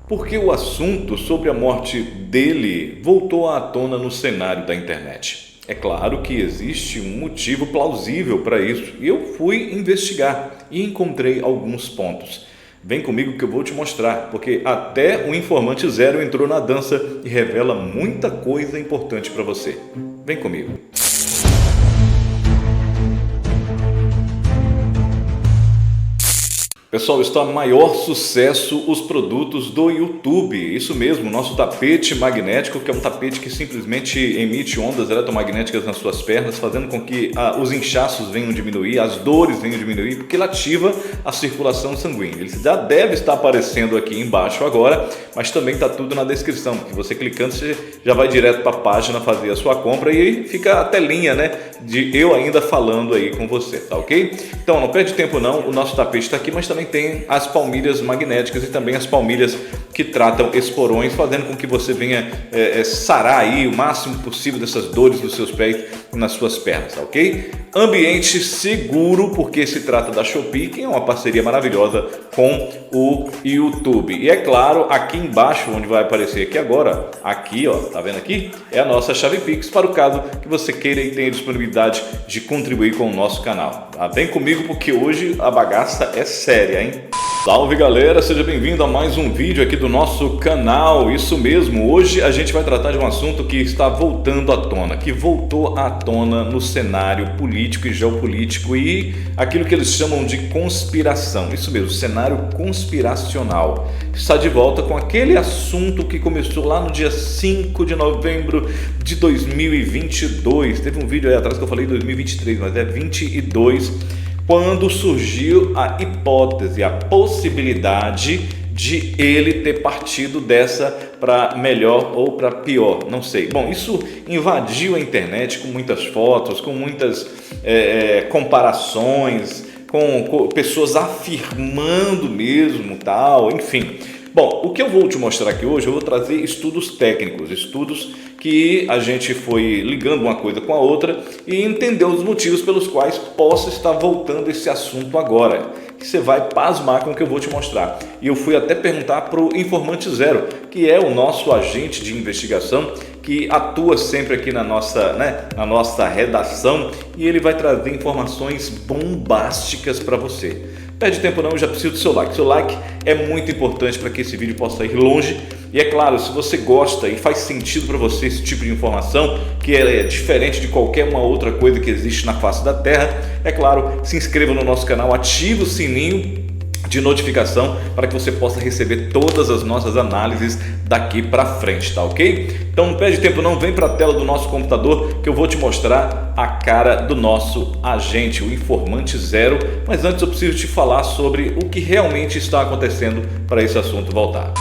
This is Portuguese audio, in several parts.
Porque o assunto sobre a morte dele voltou à tona no cenário da internet. É claro que existe um motivo plausível para isso e eu fui investigar e encontrei alguns pontos. Vem comigo que eu vou te mostrar, porque até o Informante Zero entrou na dança e revela muita coisa importante para você. Vem comigo. Pessoal, está maior sucesso os produtos do YouTube. Isso mesmo, nosso tapete magnético, que é um tapete que simplesmente emite ondas eletromagnéticas nas suas pernas, fazendo com que os inchaços venham diminuir, as dores venham diminuir, porque ele ativa a circulação sanguínea. Ele já deve estar aparecendo aqui embaixo agora, mas também está tudo na descrição, que você clicando, você já vai direto para a página fazer a sua compra e aí fica a telinha, né, de eu ainda falando aí com você, tá ok? Então, não perde tempo não, o nosso tapete está aqui, mas também tem as palmilhas magnéticas e também as palmilhas que tratam esporões, fazendo com que você venha sarar aí o máximo possível dessas dores dos seus pés e nas suas pernas, tá ok? Ambiente seguro, porque se trata da Shopee, que é uma parceria maravilhosa com o YouTube. E é claro, aqui embaixo, onde vai aparecer aqui agora, aqui, ó, tá vendo aqui? É a nossa chave Pix, para o caso que você queira e tenha disponibilidade de contribuir com o nosso canal. Tá? Vem comigo porque hoje a bagaça é séria, hein? Salve galera, seja bem-vindo a mais um vídeo aqui do nosso canal. Isso mesmo, hoje a gente vai tratar de um assunto que está voltando à tona, que voltou à tona no cenário político e geopolítico e aquilo que eles chamam de conspiração. Isso mesmo, cenário conspiracional. Está de volta com aquele assunto que começou lá no dia 5 de novembro de 2022. Teve um vídeo aí atrás que eu falei 2023, mas é 22, quando surgiu a hipótese, a possibilidade de ele ter partido dessa para melhor ou para pior, não sei. Bom, isso invadiu a internet com muitas fotos, com muitas comparações, com pessoas afirmando mesmo, tal, enfim. Bom, o que eu vou te mostrar aqui hoje, eu vou trazer estudos técnicos, estudos que a gente foi ligando uma coisa com a outra e entendeu os motivos pelos quais possa estar voltando esse assunto agora. Que você vai pasmar com o que eu vou te mostrar. E eu fui até perguntar para o Informante Zero, que é o nosso agente de investigação, que atua sempre aqui na nossa redação, e ele vai trazer informações bombásticas para você. Perde tempo não, eu já preciso do seu like. Seu like é muito importante para que esse vídeo possa ir longe. E é claro, se você gosta e faz sentido para você esse tipo de informação, que é diferente de qualquer uma outra coisa que existe na face da Terra, é claro, se inscreva no nosso canal, ative o sininho de notificação para que você possa receber todas as nossas análises daqui para frente, tá ok? Então não perde tempo não, vem para a tela do nosso computador que eu vou te mostrar a cara do nosso agente, o Informante Zero, mas antes eu preciso te falar sobre o que realmente está acontecendo para esse assunto voltar.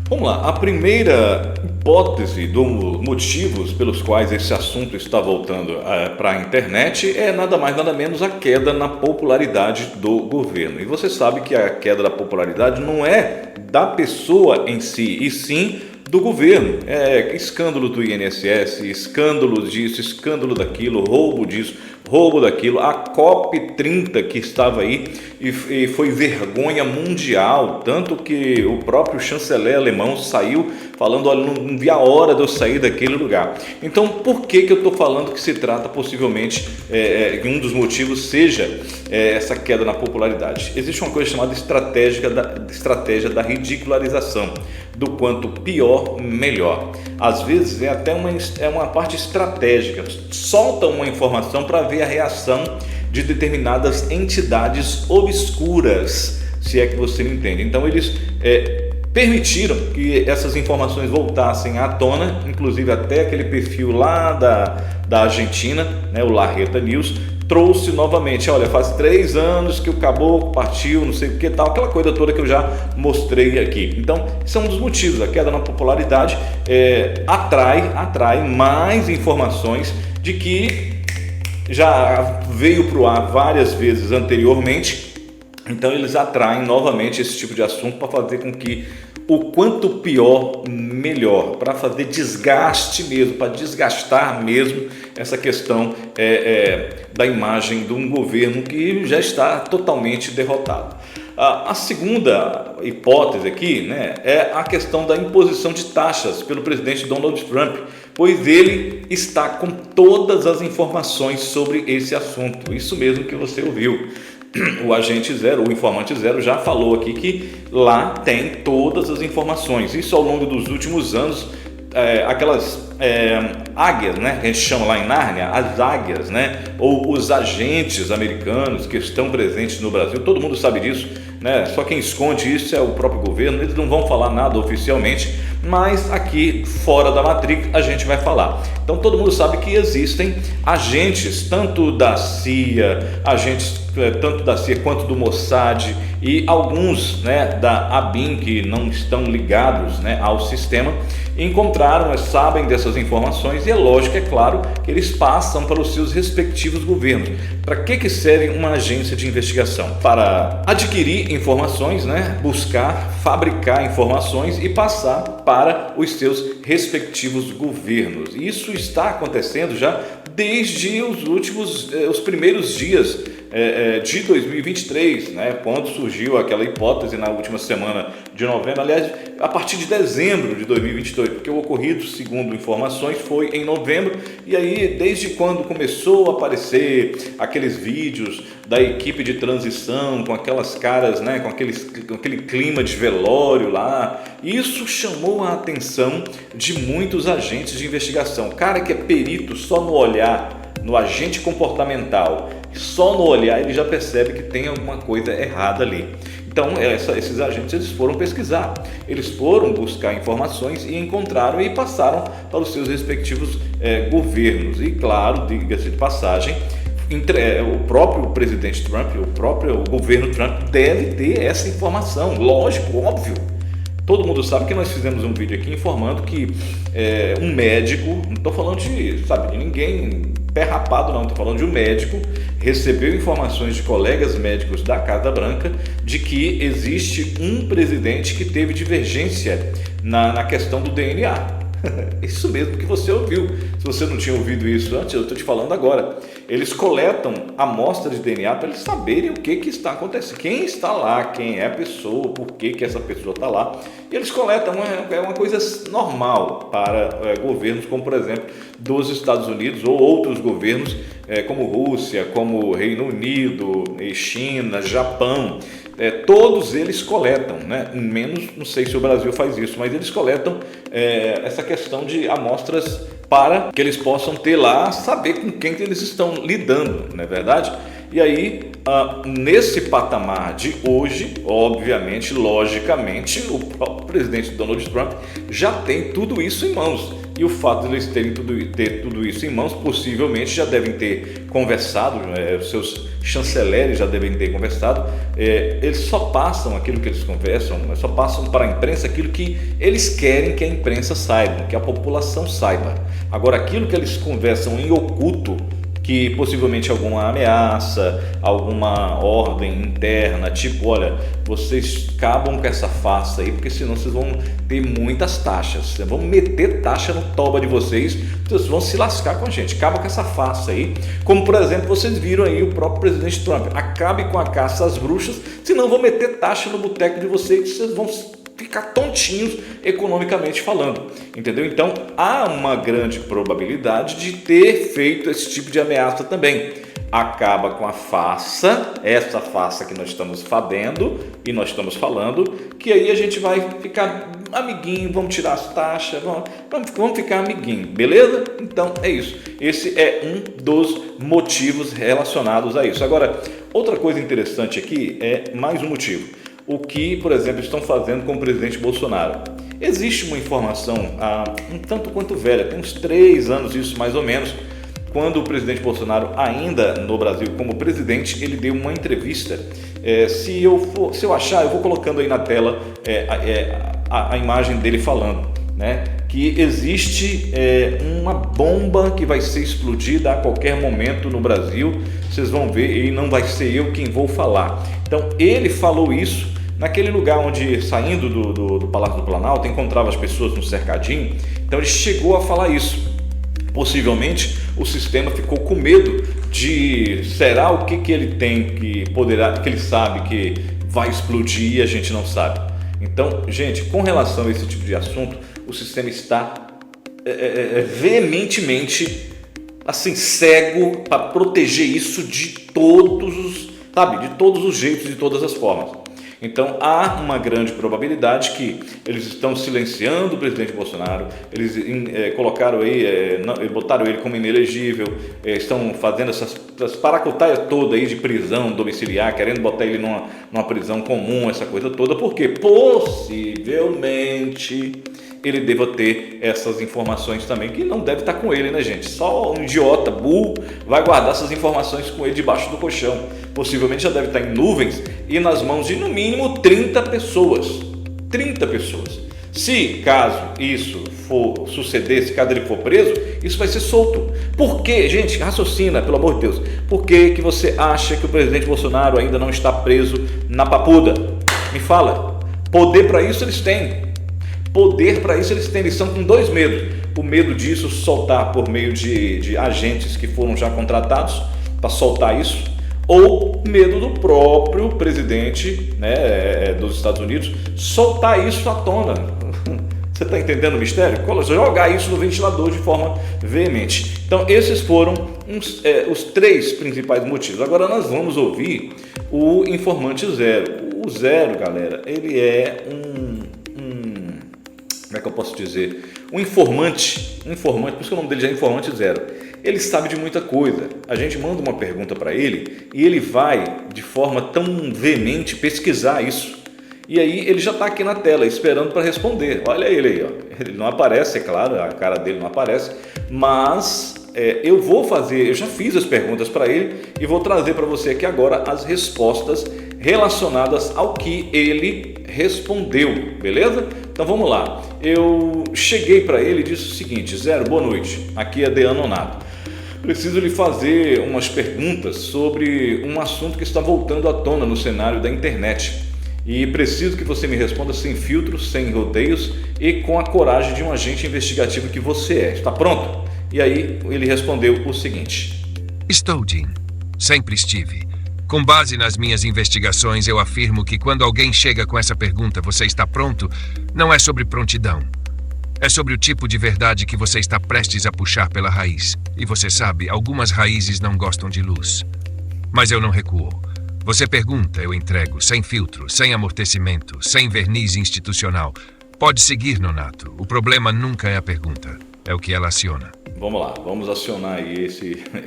Vamos lá, a primeira hipótese dos motivos pelos quais esse assunto está voltando para a internet é nada mais nada menos a queda na popularidade do governo. E você sabe que a queda da popularidade não é da pessoa em si, e sim do governo. É escândalo do INSS, escândalo disso, escândalo daquilo, roubo disso, roubo daquilo. A COP30 que estava aí e foi vergonha mundial, tanto que o próprio chanceler alemão saiu falando, olha, não vi a hora de eu sair daquele lugar. Então, por que eu estou falando que se trata possivelmente, um dos motivos seja essa queda na popularidade? Existe uma coisa chamada estratégia da ridicularização, do quanto pior, melhor. Às vezes é até uma parte estratégica, solta uma informação para ver a reação de determinadas entidades obscuras, se é que você me entende. Então eles permitiram que essas informações voltassem à tona, inclusive até aquele perfil lá da Argentina, né, o Larreta News, trouxe novamente, olha, faz 3 anos que o caboclo partiu, não sei o que tal, aquela coisa toda que eu já mostrei aqui. Então, isso é um dos motivos, a queda na popularidade atrai mais informações de que já veio para o ar várias vezes anteriormente. Então eles atraem novamente esse tipo de assunto para fazer com que o quanto pior, melhor, para fazer desgaste mesmo, para desgastar mesmo essa questão da imagem de um governo que já está totalmente derrotado. A segunda hipótese aqui, né, é a questão da imposição de taxas pelo presidente Donald Trump, pois ele está com todas as informações sobre esse assunto. Isso mesmo que você ouviu. O agente zero, o informante zero já falou aqui que lá tem todas as informações. Isso ao longo dos últimos anos, aquelas águias, né, que a gente chama lá em Nárnia, as águias, né, ou os agentes americanos que estão presentes no Brasil, todo mundo sabe disso, né? Só quem esconde isso é o próprio governo, eles não vão falar nada oficialmente, mas aqui fora da Matrix a gente vai falar. Então todo mundo sabe que existem agentes, tanto da CIA, tanto da CIA quanto do Mossad e alguns, né, da ABIN que não estão ligados, né, ao sistema, encontraram, sabem dessas informações e é lógico, é claro, que eles passam para os seus respectivos governos. Para que serve uma agência de investigação? Para adquirir informações, né, buscar, fabricar informações e passar para os seus respectivos governos. Isso está acontecendo já desde os primeiros dias de 2023, né, quando surgiu aquela hipótese na última semana de novembro, aliás, a partir de dezembro de 2022, porque o ocorrido, segundo informações, foi em novembro, e aí desde quando começou a aparecer aqueles vídeos da equipe de transição com aquelas caras, né, com aquele clima de velório lá, isso chamou a atenção de muitos agentes de investigação. Cara que é perito só no olhar, no agente comportamental, só no olhar ele já percebe que tem alguma coisa errada ali. Então esses agentes eles foram pesquisar, eles foram buscar informações e encontraram e passaram para os seus respectivos governos. E claro, diga-se de passagem, o próprio presidente Trump, o próprio governo Trump deve ter essa informação, lógico, óbvio. Todo mundo sabe que nós fizemos um vídeo aqui informando que um médico, não estou falando de ninguém pé rapado não, estou falando de um médico, recebeu informações de colegas médicos da Casa Branca de que existe um presidente que teve divergência na questão do DNA. Isso mesmo que você ouviu. Se você não tinha ouvido isso antes, eu estou te falando agora. Eles coletam amostras de DNA para eles saberem o que está acontecendo, quem está lá, quem é a pessoa, por que essa pessoa está lá. E eles coletam, é uma coisa normal para governos como, por exemplo, dos Estados Unidos ou outros governos como Rússia, como Reino Unido, China, Japão. Todos eles coletam, né? Menos, não sei se o Brasil faz isso, mas eles coletam essa questão de amostras para que eles possam ter lá, saber com quem que eles estão lidando, não é verdade? E aí, nesse patamar de hoje, obviamente, logicamente, o próprio presidente Donald Trump já tem tudo isso em mãos. E o fato de eles ter tudo isso em mãos, possivelmente já devem ter conversado, os seus chanceleres já devem ter conversado, eles só passam aquilo que eles conversam, só passam para a imprensa aquilo que eles querem que a imprensa saiba, que a população saiba. Agora, aquilo que eles conversam em oculto, que possivelmente alguma ameaça, alguma ordem interna, tipo, olha, vocês acabam com essa farsa aí, porque senão vocês vão ter muitas taxas, vocês vão meter taxa no toba de vocês vão se lascar com a gente, acaba com essa farsa aí, como por exemplo, vocês viram aí o próprio presidente Trump, acabe com a caça às bruxas, senão vão meter taxa no boteco de vocês vão ficar tontinhos economicamente falando, entendeu? Então há uma grande probabilidade de ter feito esse tipo de ameaça também. Acaba com a farsa, essa farsa que nós estamos fazendo e nós estamos falando, que aí a gente vai ficar amiguinho, vamos tirar as taxas, vamos ficar amiguinho, beleza? Então é isso, esse é um dos motivos relacionados a isso. Agora, outra coisa interessante aqui é mais um motivo. O que, por exemplo, estão fazendo com o presidente Bolsonaro. Existe uma informação um tanto quanto velha, tem uns 3 anos isso mais ou menos, quando o presidente Bolsonaro, ainda no Brasil como presidente, ele deu uma entrevista. Se eu achar, eu vou colocando aí na tela a imagem dele falando, né, que existe uma bomba que vai ser explodida a qualquer momento no Brasil, vocês vão ver, e não vai ser eu quem vou falar. Então ele falou isso naquele lugar onde, saindo do Palácio do Planalto, encontrava as pessoas no cercadinho. Então ele chegou a falar isso. Possivelmente o sistema ficou com medo de, será o que ele tem que poderá, que ele sabe que vai explodir e a gente não sabe. Então, gente, com relação a esse tipo de assunto, o sistema está veementemente assim, cego para proteger isso de todos os, sabe, de todos os jeitos, de todas as formas. Então há uma grande probabilidade que eles estão silenciando o presidente Bolsonaro, eles colocaram aí, botaram ele como inelegível, estão fazendo essas paracutaias toda aí de prisão domiciliar, querendo botar ele numa prisão comum, essa coisa toda, porque possivelmente ele deva ter essas informações também, que não deve estar com ele, né, gente? Só um idiota burro vai guardar essas informações com ele debaixo do colchão. Possivelmente já deve estar em nuvens e nas mãos de no mínimo 30 pessoas. 30 pessoas. Se caso isso for suceder, se caso ele for preso, isso vai ser solto. Por quê, gente? Raciocina, pelo amor de Deus. Por que você acha que o presidente Bolsonaro ainda não está preso na Papuda? Me fala. Poder para isso eles têm. Poder para isso eles têm, eles estão com dois medos. O medo disso soltar por meio de agentes que foram já contratados para soltar isso, ou medo do próprio presidente, né, dos Estados Unidos soltar isso à tona. Você está entendendo o mistério? Jogar isso no ventilador de forma veemente. Então esses foram os três principais motivos. Agora nós vamos ouvir o informante Zero. O Zero, galera, ele é como é que eu posso dizer? Um informante, por isso que o nome dele já é Informante Zero. Ele sabe de muita coisa. A gente manda uma pergunta para ele e ele vai, de forma tão veemente, pesquisar isso. E aí ele já está aqui na tela, esperando para responder. Olha ele aí, ó. Ele não aparece, é claro, a cara dele não aparece, mas eu já fiz as perguntas para ele e vou trazer para você aqui agora as respostas relacionadas ao que ele respondeu, beleza? Então vamos lá. Eu cheguei para ele e disse o seguinte: Zero, boa noite, aqui é Deano Nonato. Preciso lhe fazer umas perguntas sobre um assunto que está voltando à tona no cenário da internet. E preciso que você me responda sem filtros, sem rodeios e com a coragem de um agente investigativo que você é. Está pronto? E aí ele respondeu o seguinte: Estou, Jim. Sempre estive. Com base nas minhas investigações, eu afirmo que quando alguém chega com essa pergunta, você está pronto, não é sobre prontidão. É sobre o tipo de verdade que você está prestes a puxar pela raiz. E você sabe, algumas raízes não gostam de luz. Mas eu não recuo. Você pergunta, eu entrego, sem filtro, sem amortecimento, sem verniz institucional. Pode seguir, Nonato. O problema nunca é a pergunta, é o que ela aciona. Vamos lá, vamos acionar aí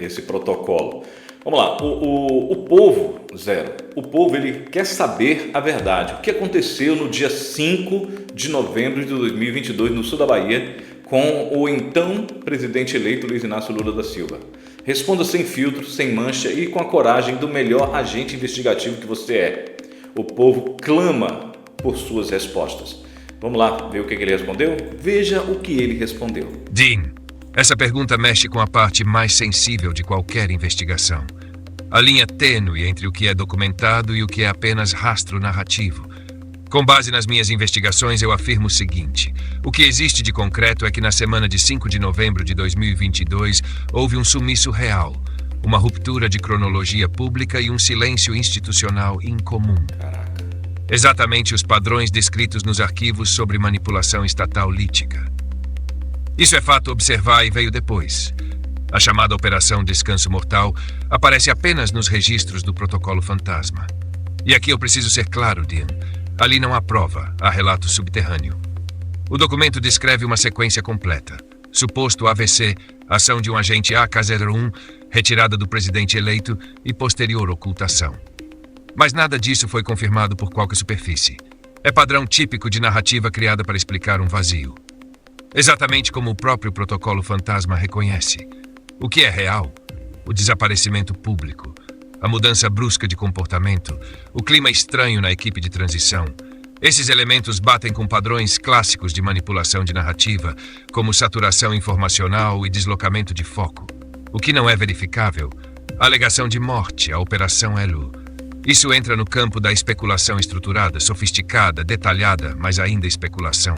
esse protocolo. Vamos lá, o povo, Zero, o povo ele quer saber a verdade. O que aconteceu no dia 5 de novembro de 2022 no sul da Bahia com o então presidente eleito Luiz Inácio Lula da Silva? Responda sem filtro, sem mancha e com a coragem do melhor agente investigativo que você é. O povo clama por suas respostas. Vamos lá ver o que ele respondeu? Veja o que ele respondeu. Dean, essa pergunta mexe com a parte mais sensível de qualquer investigação. A linha tênue entre o que é documentado e o que é apenas rastro narrativo. Com base nas minhas investigações, eu afirmo o seguinte: o que existe de concreto é que na semana de 5 de novembro de 2022 houve um sumiço real, uma ruptura de cronologia pública e um silêncio institucional incomum. Exatamente os padrões descritos nos arquivos sobre manipulação estatal lítica. Isso é fato a observar e veio depois. A chamada Operação Descanso Mortal aparece apenas nos registros do Protocolo Fantasma. E aqui eu preciso ser claro, Dean. Ali não há prova, há relato subterrâneo. O documento descreve uma sequência completa. Suposto AVC, ação de um agente AK-01, retirada do presidente eleito e posterior ocultação. Mas nada disso foi confirmado por qualquer superfície. É padrão típico de narrativa criada para explicar um vazio. Exatamente como o próprio Protocolo Fantasma reconhece. O que é real? O desaparecimento público, a mudança brusca de comportamento, o clima estranho na equipe de transição. Esses elementos batem com padrões clássicos de manipulação de narrativa, como saturação informacional e deslocamento de foco. O que não é verificável? A alegação de morte, a Operação Elu. Isso entra no campo da especulação estruturada, sofisticada, detalhada, mas ainda especulação.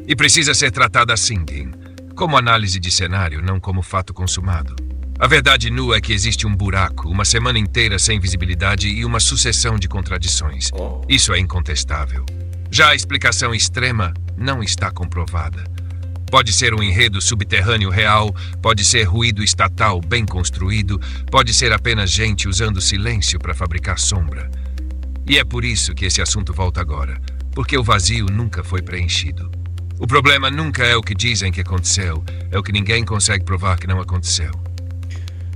E precisa ser tratada assim, Dean, como análise de cenário, não como fato consumado. A verdade nua é que existe um buraco, uma semana inteira sem visibilidade e uma sucessão de contradições. Isso é incontestável. Já a explicação extrema não está comprovada. Pode ser um enredo subterrâneo real, pode ser ruído estatal bem construído, pode ser apenas gente usando silêncio para fabricar sombra. E é por isso que esse assunto volta agora, porque o vazio nunca foi preenchido. O problema nunca é o que dizem que aconteceu, é o que ninguém consegue provar que não aconteceu.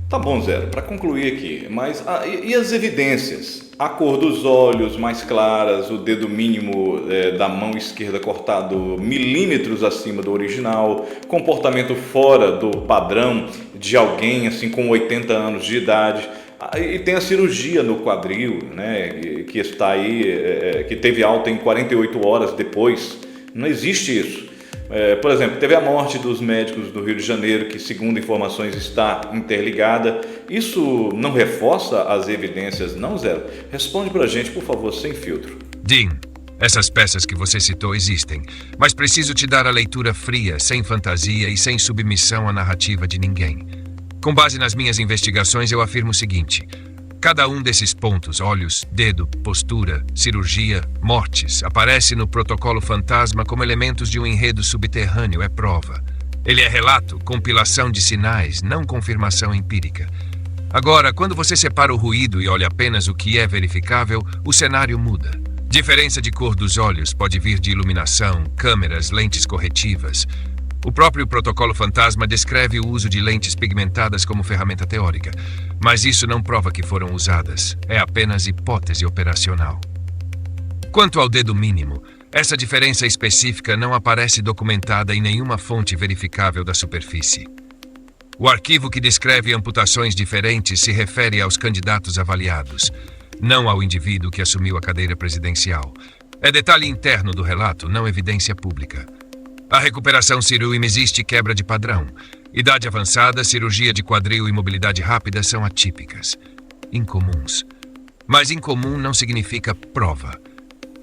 Tá bom, Zero, para concluir aqui, mas e as evidências? A cor dos olhos mais claras, o dedo mínimo da mão esquerda cortado milímetros acima do original, comportamento fora do padrão de alguém assim com 80 anos de idade. E tem a cirurgia no quadril, né, que está aí, que teve alta em 48 horas depois. Não existe isso. Por exemplo, teve a morte dos médicos do Rio de Janeiro, que segundo informações está interligada. Isso não reforça as evidências, não, Zero? Responde pra gente, por favor, sem filtro. Dean, essas peças que você citou existem, mas preciso te dar a leitura fria, sem fantasia e sem submissão à narrativa de ninguém. Com base nas minhas investigações, eu afirmo o seguinte: cada um desses pontos, olhos, dedo, postura, cirurgia, mortes, aparece no protocolo fantasma como elementos de um enredo subterrâneo, é prova. Ele é relato, compilação de sinais, não confirmação empírica. Agora, quando você separa o ruído e olha apenas o que é verificável, o cenário muda. Diferença de cor dos olhos pode vir de iluminação, câmeras, lentes corretivas. O próprio protocolo fantasma descreve o uso de lentes pigmentadas como ferramenta teórica, mas isso não prova que foram usadas, é apenas hipótese operacional. Quanto ao dedo mínimo, essa diferença específica não aparece documentada em nenhuma fonte verificável da superfície. O arquivo que descreve amputações diferentes se refere aos candidatos avaliados, não ao indivíduo que assumiu a cadeira presidencial. É detalhe interno do relato, não evidência pública. A recuperação cirúrgica existe quebra de padrão. Idade avançada, cirurgia de quadril e mobilidade rápida são atípicas, incomuns. Mas incomum não significa prova.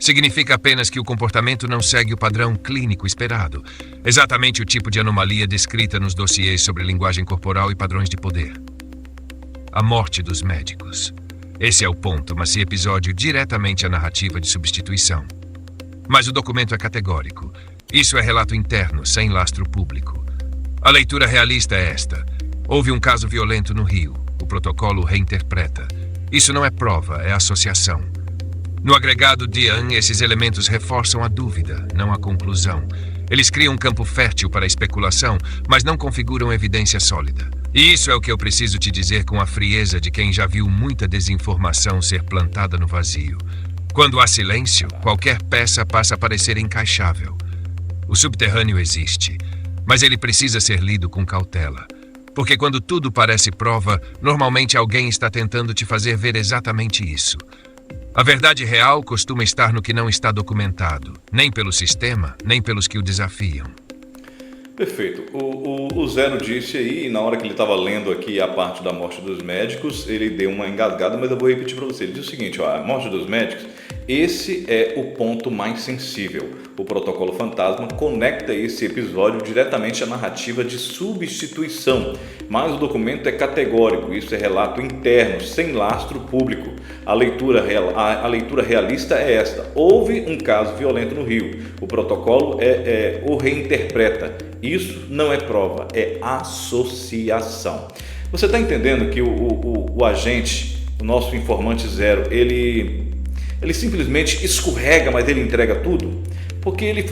Significa apenas que o comportamento não segue o padrão clínico esperado, exatamente o tipo de anomalia descrita nos dossiês sobre linguagem corporal e padrões de poder. A morte dos médicos. Esse é o ponto, mas esse episódio diretamente à narrativa de substituição. Mas o documento é categórico. Isso é relato interno, sem lastro público. A leitura realista é esta. Houve um caso violento no Rio. O protocolo reinterpreta. Isso não é prova, é associação. No agregado Dean, esses elementos reforçam a dúvida, não a conclusão. Eles criam um campo fértil para a especulação, mas não configuram evidência sólida. E isso é o que eu preciso te dizer com a frieza de quem já viu muita desinformação ser plantada no vazio. Quando há silêncio, qualquer peça passa a parecer encaixável. O subterrâneo existe, mas ele precisa ser lido com cautela. Porque quando tudo parece prova, normalmente alguém está tentando te fazer ver exatamente isso. A verdade real costuma estar no que não está documentado, nem pelo sistema, nem pelos que o desafiam. Perfeito. O Zero disse aí, na hora que ele estava lendo aqui a parte da morte dos médicos, ele deu uma engasgada, mas eu vou repetir para você. Ele disse o seguinte, ó, a morte dos médicos, esse é o ponto mais sensível. O protocolo fantasma conecta esse episódio diretamente à narrativa de substituição, mas o documento é categórico, isso é relato interno, sem lastro público. A leitura realista é esta: houve um caso violento no Rio, o protocolo o reinterpreta. Isso não é prova, é associação. Você está entendendo que o agente, o nosso informante Zero, ele simplesmente escorrega, mas ele entrega tudo? Porque ele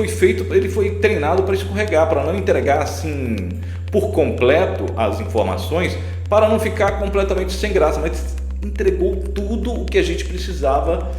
foi treinado para escorregar, para não entregar assim por completo as informações, para não ficar completamente sem graça, mas entregou tudo o que a gente precisava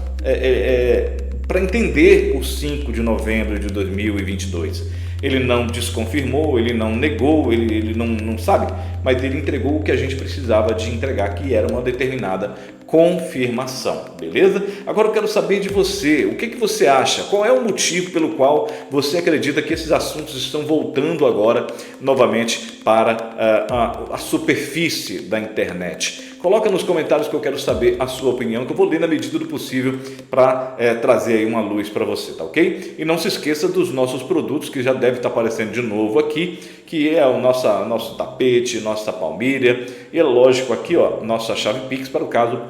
para entender o 5 de novembro de 2022. Ele não desconfirmou, ele não negou, ele não sabe, mas ele entregou o que a gente precisava de entregar, que era uma determinada confirmação, beleza? Agora eu quero saber de você, o que você acha? Qual é o motivo pelo qual você acredita que esses assuntos estão voltando agora novamente para a superfície da internet? Coloca nos comentários que eu quero saber a sua opinião, que eu vou ler na medida do possível para trazer aí uma luz para você, tá ok? E não se esqueça dos nossos produtos, que já deve estar aparecendo de novo aqui, que é o nosso tapete, nossa palmilha, e é lógico aqui, ó, nossa chave Pix, para o caso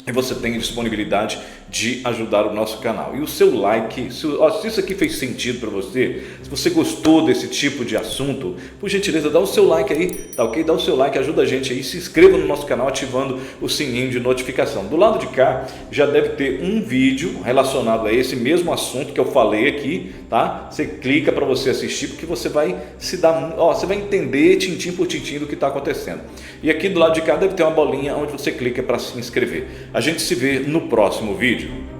e você tem disponibilidade de ajudar o nosso canal. E o seu like, se isso aqui fez sentido para você, se você gostou desse tipo de assunto, por gentileza, dá o seu like aí, tá ok? Dá o seu like, ajuda a gente aí, se inscreva no nosso canal ativando o sininho de notificação. Do lado de cá já deve ter um vídeo relacionado a esse mesmo assunto que eu falei aqui, tá? Você clica para você assistir, porque você vai você vai entender tintim por tintim do que está acontecendo. E aqui do lado de cá deve ter uma bolinha onde você clica para se inscrever. A gente se vê no próximo vídeo.